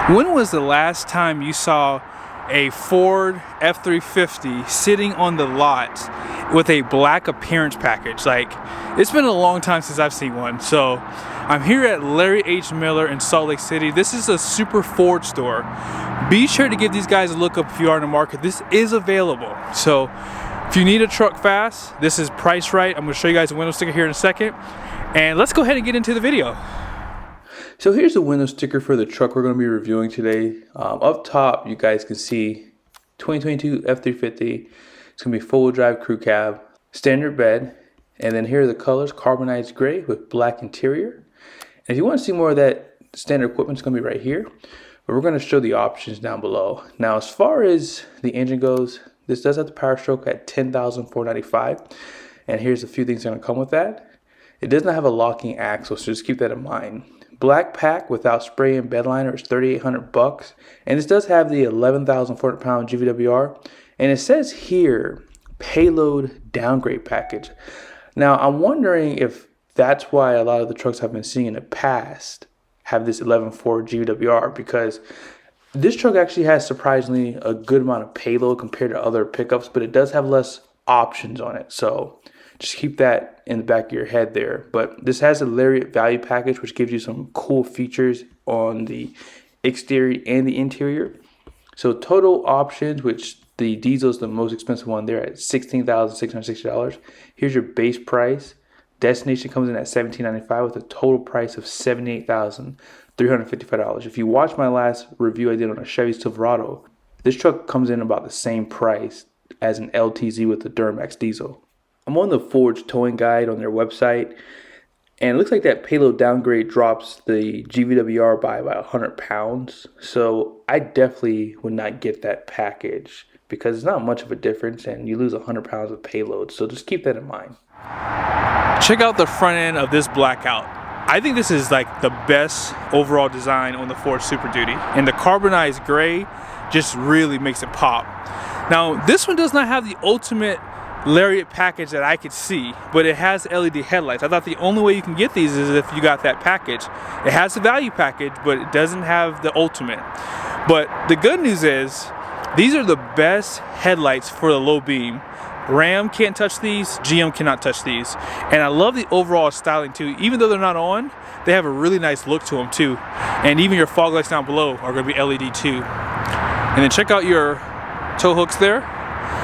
When was the last time you saw a Ford F350 sitting on the lot with a black appearance package? Like, it's been a long time since I've seen one. So I'm here at Larry H. Miller in Salt Lake City. This is a super Ford store. Be sure to give these guys a look up if you are in the market. This is available. So if you need a truck fast, this is priced right. I'm going to show you guys a window sticker here in a second. And let's go ahead and get into the video. So here's the window sticker for the truck we're going to be reviewing today. Up top, you guys can see 2022 F350. It's going to be full drive crew cab, standard bed, and then here are the colors: carbonized gray with black interior. And if you want to see more of that standard equipment, it's going to be right here. But we're going to show the options down below. Now, as far as the engine goes, this does have the power stroke at 10,495. And here's a few things that are going to come with that. It does not have a locking axle, so just keep that in mind. Black pack without spray and bed liner is $3,800, and this does have the 11,400 pound GVWR, and it says here payload downgrade package. Now I'm wondering if that's why a lot of the trucks I've been seeing in the past have this 11.4 GVWR, because this truck actually has surprisingly a good amount of payload compared to other pickups, but it does have less options on it. So just keep that in the back of your head there. But this has a Lariat value package, which gives you some cool features on the exterior and the interior. So total options, which the diesel is the most expensive one there at $16,660. Here's your base price. Destination comes in at $1,795 with a total price of $78,355. If you watch my last review I did on a Chevy Silverado, this truck comes in about the same price as an LTZ with the Duramax diesel. I'm on the Ford's towing guide on their website, and it looks like that payload downgrade drops the GVWR by about 100 pounds. So I definitely would not get that package because it's not much of a difference and you lose 100 pounds of payload. So just keep that in mind. Check out the front end of this blackout. I think this is like the best overall design on the Ford Super Duty, and the carbonized gray just really makes it pop. Now this one does not have the ultimate Lariat package that I could see, but it has LED headlights. I thought the only way you can get these is if you got that package. It has the value package, but it doesn't have the ultimate. But the good news is these are the best headlights for the low beam. Ram can't touch these, GM cannot touch these. And I love the overall styling too. Even though they're not on, they have a really nice look to them too. And even your fog lights down below are going to be LED too. And then check out your tow hooks there.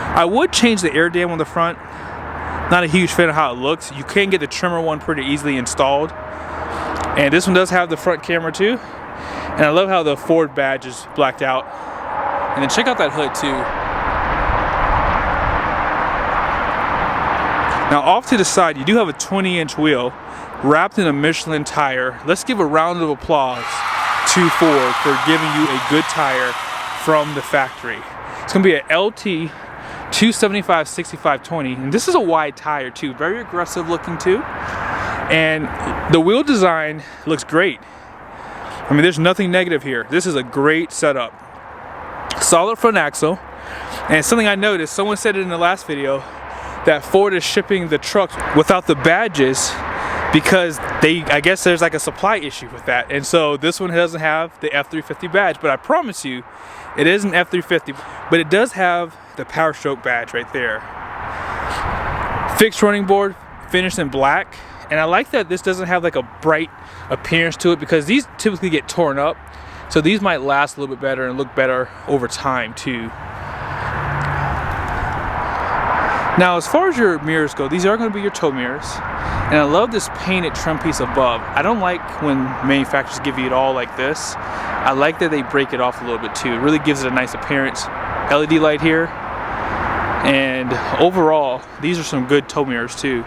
I would change the air dam on the front. Not a huge fan of how it looks. You can get the trimmer one pretty easily installed. And this one does have the front camera too. And I love how the Ford badge is blacked out. And then check out that hood too. Now off to the side, you do have a 20-inch wheel wrapped in a Michelin tire. Let's give a round of applause to Ford for giving you a good tire from the factory. It's gonna be an LT 275/65/20, and this is a wide tire too, very aggressive looking too, and the wheel design looks great. I mean, there's nothing negative here. This is a great setup. Solid front axle, and something I noticed, someone said it in the last video, that Ford is shipping the trucks without the badges because I guess there's like a supply issue with that, and so this one doesn't have the F350 badge, but I promise you it is an F350, but it does have the power stroke badge right there. Fixed running board, finished in black, and I like that this doesn't have like a bright appearance to it because these typically get torn up, so these might last a little bit better and look better over time too. Now as far as your mirrors go, these are going to be your tow mirrors, and I love this painted trim piece above. I don't like when manufacturers give you it all like this. I like that they break it off a little bit too. It really gives it a nice appearance. LED light here, and overall these are some good tow mirrors too.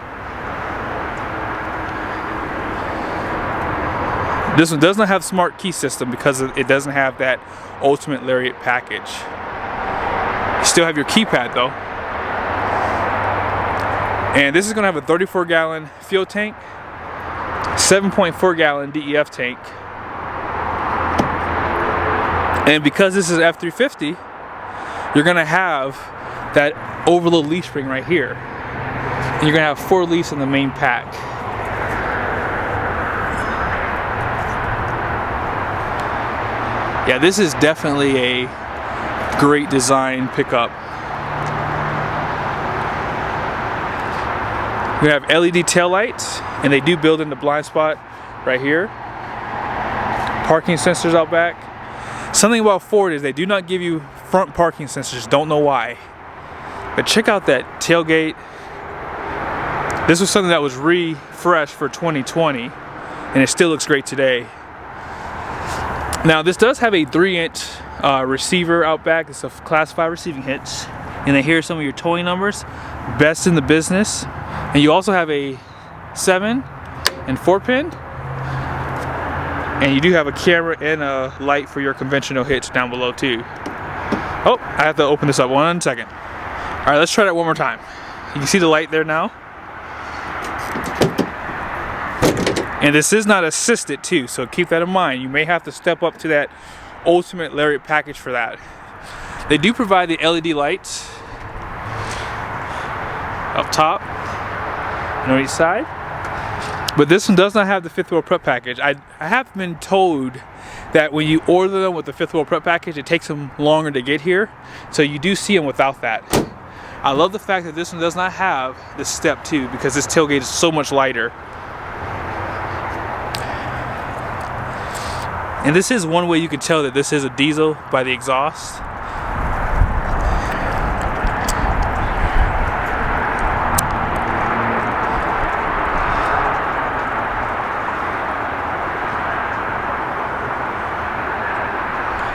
This one does not have smart key system because it doesn't have that ultimate Lariat package. You still have your keypad though. And this is going to have a 34-gallon fuel tank, 7.4-gallon DEF tank. And because this is F350, you're going to have that overload leaf spring right here. And you're going to have 4 leaves in the main pack. Yeah, this is definitely a great design pickup. We have LED taillights, and they do build in the blind spot right here. Parking sensors out back. Something about Ford is they do not give you front parking sensors, don't know why. But check out that tailgate. This was something that was refreshed for 2020, and it still looks great today. Now this does have a 3-inch receiver out back. It's a Class 5 receiving hitch. And then here's some of your towing numbers. Best in the business. And you also have a 7 and 4-pin. And you do have a camera and a light for your conventional hitch down below too. Oh, I have to open this up 1 second. All right, let's try that one more time. You can see the light there now. And this is not assisted too, so keep that in mind. You may have to step up to that ultimate Lariat package for that. They do provide the LED lights up top and on each side. But this one does not have the 5th wheel prep package. I have been told that when you order them with the 5th wheel prep package, it takes them longer to get here. So you do see them without that. I love the fact that this one does not have the step 2 because this tailgate is so much lighter. And this is one way you can tell that this is a diesel by the exhaust.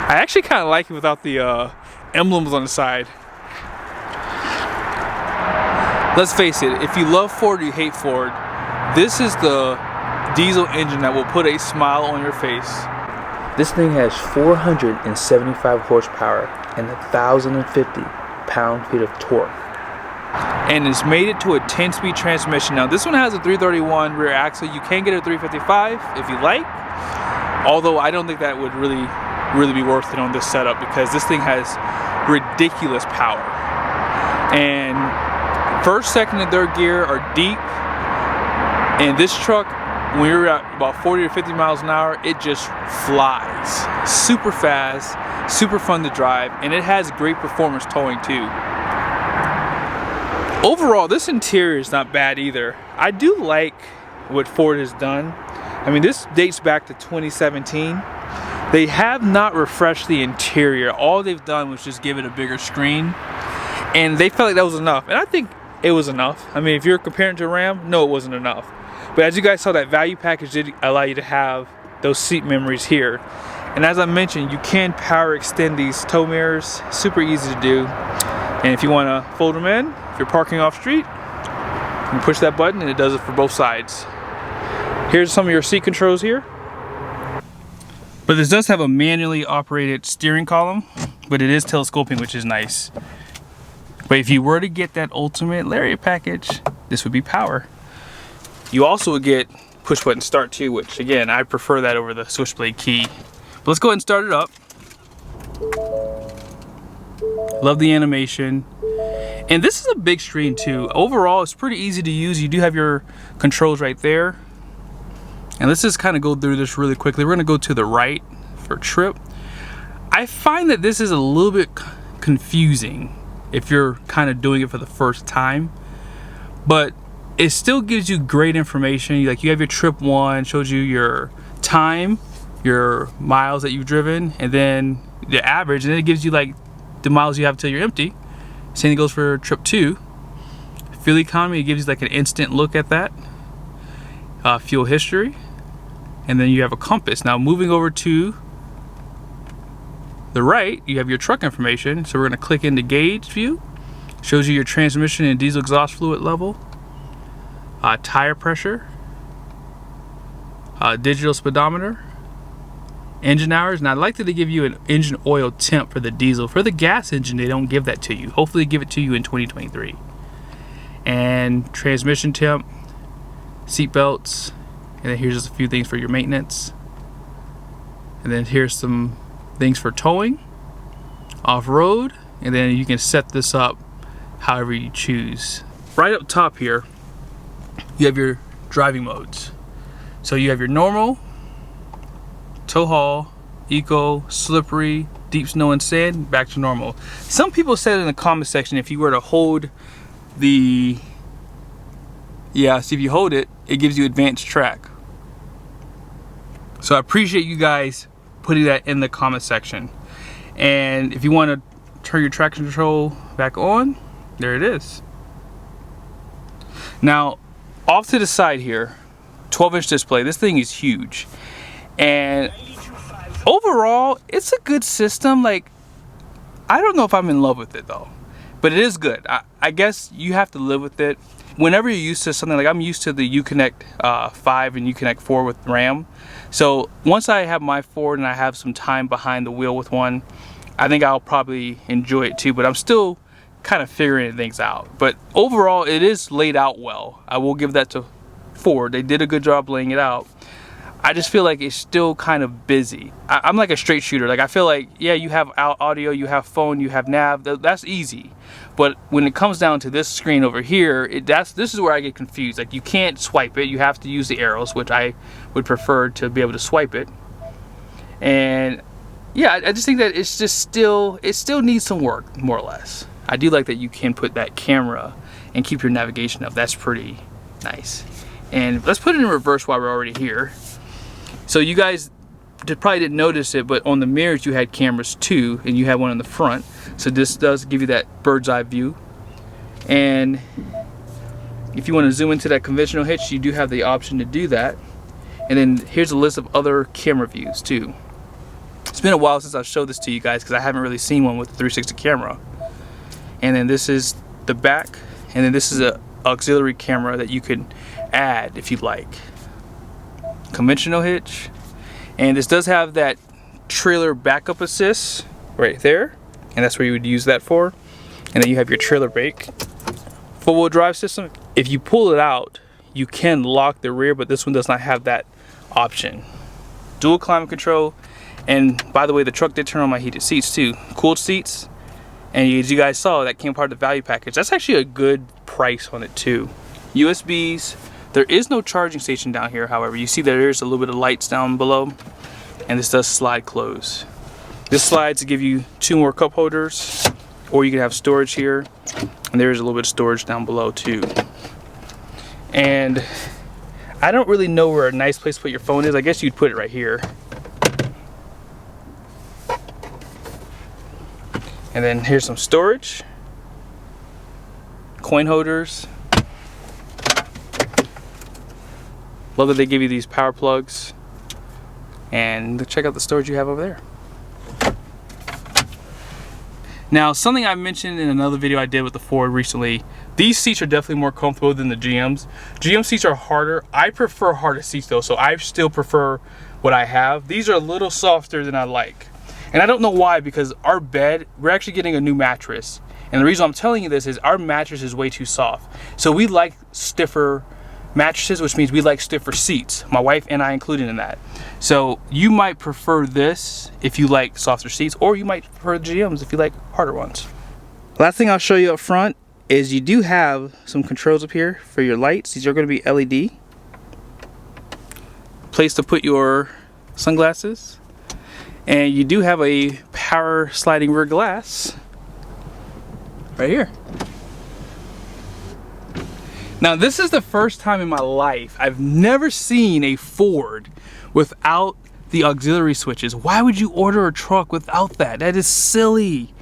I actually kind of like it without the emblems on the side. Let's face it, if you love Ford or you hate Ford, this is the diesel engine that will put a smile on your face. This thing has 475 horsepower and 1,050 pound-feet of torque. And it's made it to a 10-speed transmission. Now this one has a 331 rear axle. You can get a 355 if you like. Although I don't think that would really be worth it on this setup because this thing has ridiculous power. And first, second, and third gear are deep. And this truck, when you're at about 40 or 50 miles an hour, it just flies. Super fast, super fun to drive, and it has great performance towing too. Overall, this interior is not bad either. I do like what Ford has done. I mean, this dates back to 2017. They have not refreshed the interior. All they've done was just give it a bigger screen, and they felt like that was enough. And I think it was enough. I mean, if you're comparing to Ram, no, it wasn't enough. But as you guys saw, that value package did allow you to have those seat memories here. And as I mentioned, you can power extend these tow mirrors. Super easy to do. And if you want to fold them in, if you're parking off street, you can push that button and it does it for both sides. Here's some of your seat controls here. But this does have a manually operated steering column, but it is telescoping, which is nice. But if you were to get that ultimate Lariat package, this would be power. You also would get push button start too, which again, I prefer that over the switchblade key. But let's go ahead and start it up. Love the animation. And this is a big screen too. Overall, it's pretty easy to use. You do have your controls right there. And let's just kind of go through this really quickly. We're gonna go to the right for trip. I find that this is a little bit confusing if you're kind of doing it for the first time, but it still gives you great information. Like you have your trip 1, shows you your time, your miles that you've driven, and then the average, and then it gives you like the miles you have till you're empty. Same thing goes for trip 2. Fuel economy, it gives you like an instant look at that. Fuel history, and then you have a compass. Now moving over to the right, you have your truck information. So we're going to click into gauge view. Shows you your transmission and diesel exhaust fluid level, tire pressure, digital speedometer, engine hours. And I'd like to give you an engine oil temp for the diesel. For the gas engine, they don't give that to you. Hopefully they give it to you in 2023. And transmission temp, seat belts, and then here's just a few things for your maintenance. And then here's some things for towing, off-road, and then you can set this up however you choose. Right up top here, you have your driving modes. So you have your normal, tow haul, eco, slippery, deep snow and sand, back to normal. Some people said in the comment section if you were to hold the, yeah, see if you hold it, it gives you advanced track. So I appreciate you guys putting that in the comment section. And if you want to turn your traction control back on, there it is. Now, off to the side here, 12-inch display. This thing is huge. And overall, it's a good system. Like, I don't know if I'm in love with it though, but it is good. I guess you have to live with it. Whenever you're used to something, like I'm used to the Uconnect 5 and Uconnect 4 with RAM. So once I have my Ford and I have some time behind the wheel with one, I think I'll probably enjoy it too, but I'm still kind of figuring things out. But overall, it is laid out well. I will give that to Ford. They did a good job laying it out. I just feel like it's still kind of busy. I'm like a straight shooter. Like I feel like, yeah, you have audio, you have phone, you have nav, that's easy. But when it comes down to this screen over here, this is where I get confused. Like you can't swipe it, you have to use the arrows, which I would prefer to be able to swipe it. And yeah, I just think that it still needs some work, more or less. I do like that you can put that camera and keep your navigation up. That's pretty nice. And let's put it in reverse while we're already here. So you guys probably didn't notice it, but on the mirrors you had cameras too, and you had one in the front. So this does give you that bird's eye view. And if you want to zoom into that conventional hitch, you do have the option to do that. And then here's a list of other camera views too. It's been a while since I've showed this to you guys because I haven't really seen one with a 360 camera. And then this is the back, and then this is a auxiliary camera that you could add if you'd like. Conventional hitch, and this does have that trailer backup assist right there, and that's where you would use that for. And then you have your trailer brake. Four-wheel drive system, if you pull it out you can lock the rear, but this one does not have that option. Dual climate control, and by the way, the truck did turn on my heated seats too, cooled seats. And as you guys saw, that came part of the value package. That's actually a good price on it too. USBs. There is no charging station down here, however. You see there's a little bit of lights down below, and this does slide close. This slides to give you 2 more cup holders, or you can have storage here, and there's a little bit of storage down below too. And I don't really know where a nice place to put your phone is. I guess you'd put it right here. And then here's some storage, coin holders. Love that they give you these power plugs. And check out the storage you have over there. Now, something I mentioned in another video I did with the Ford recently, these seats are definitely more comfortable than the GMs. GM seats are harder. I prefer harder seats though, so I still prefer what I have. These are a little softer than I like. And I don't know why, because our bed, we're actually getting a new mattress. And the reason I'm telling you this is our mattress is way too soft. So we like stiffer mattresses, which means we like stiffer seats. My wife and I included in that. So you might prefer this if you like softer seats, or you might prefer the GMs if you like harder ones. Last thing I'll show you up front is you do have some controls up here for your lights. These are going to be LED. Place to put your sunglasses. And you do have a power sliding rear glass right here. Now this is the first time in my life I've never seen a Ford without the auxiliary switches. Why would you order a truck without that? That is silly,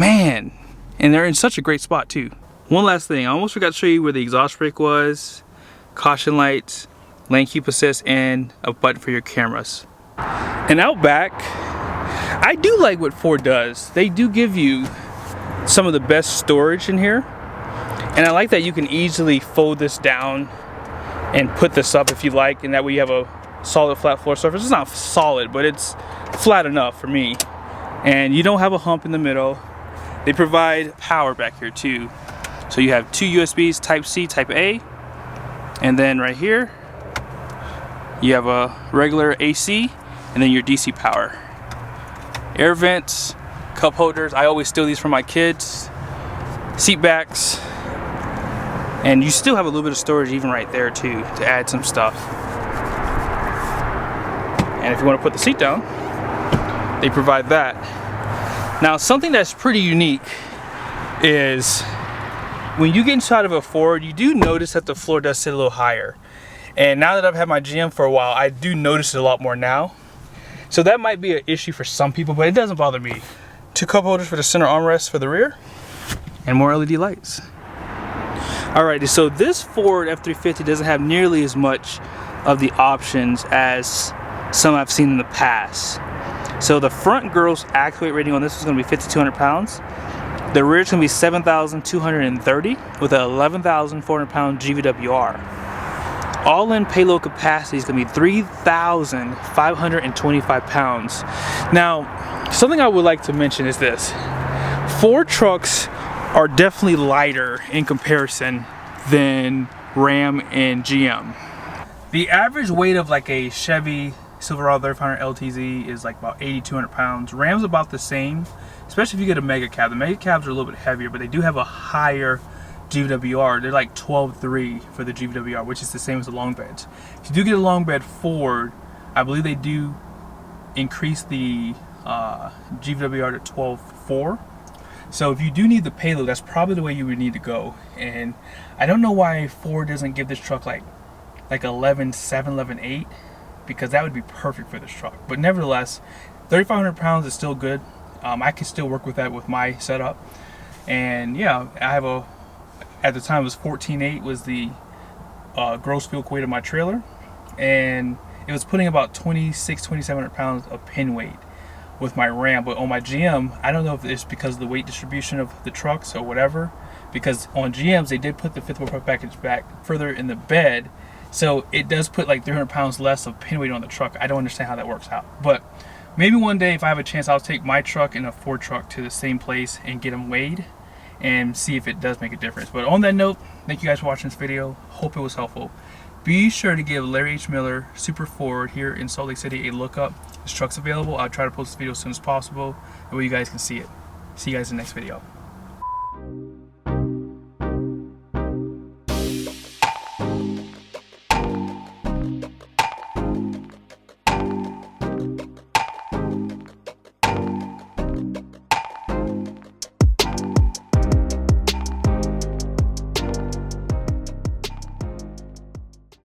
man. And they're in such a great spot too. One last thing, I almost forgot to show you where the exhaust brake was, caution lights, lane keep assist, and a button for your cameras. And out back, I do like what Ford does. They do give you some of the best storage in here. And I like that you can easily fold this down and put this up if you like, and that way you have a solid flat floor surface. It's not solid, but it's flat enough for me. And you don't have a hump in the middle. They provide power back here too. So you have 2 USBs, Type C, Type A. And then right here, you have a regular AC, and then your DC power. Air vents, cup holders. I always steal these from my kids. Seat backs. And you still have a little bit of storage even right there too, to add some stuff. And if you want to put the seat down, they provide that. Now, something that's pretty unique is when you get inside of a Ford, you do notice that the floor does sit a little higher. And now that I've had my GM for a while, I do notice it a lot more now. So that might be an issue for some people, but it doesn't bother me. 2 cup holders for the center armrest for the rear, and more LED lights. Alrighty, so this Ford F350 doesn't have nearly as much of the options as some I've seen in the past. So the front gross actual weight rating on this is going to be 5,200 pounds. The rear is going to be 7,230 with an 11,400 pound GVWR. All-in payload capacity is going to be 3,525 pounds. Now, something I would like to mention is this. Ford trucks are definitely lighter in comparison than Ram and GM. The average weight of like a Chevy Silverado 3500 LTZ is like about 8,200 pounds. Ram's about the same, especially if you get a mega cab. The mega cabs are a little bit heavier, but they do have a higher GVWR. They're like 12.3 for the GVWR, which is the same as the long beds. If you do get a long bed Ford, I believe they do increase the GVWR to 12.4. So if you do need the payload, that's probably the way you would need to go. And I don't know why Ford doesn't give this truck like 11.7, 11.8, because that would be perfect for this truck. But nevertheless, 3,500 pounds is still good. I can still work with that with my setup. And yeah, I have a, at the time it was 14.8 was the gross vehicle weight of my trailer, and it was putting about 2,700 pounds of pin weight with my Ram. But on my GM, I don't know if it's because of the weight distribution of the trucks or whatever, because on GMs they did put the fifth wheel package back further in the bed, so it does put like 300 pounds less of pin weight on the truck. I don't understand how that works out, but maybe one day if I have a chance, I'll take my truck and a Ford truck to the same place and get them weighed and see if it does make a difference. But on that note, thank you guys for watching this video. Hope it was helpful. Be sure to give Larry H. Miller Super Ford here in Salt Lake City a look up. This truck's available. I'll try to post this video as soon as possible, and where you guys can see it. See you guys in the next video.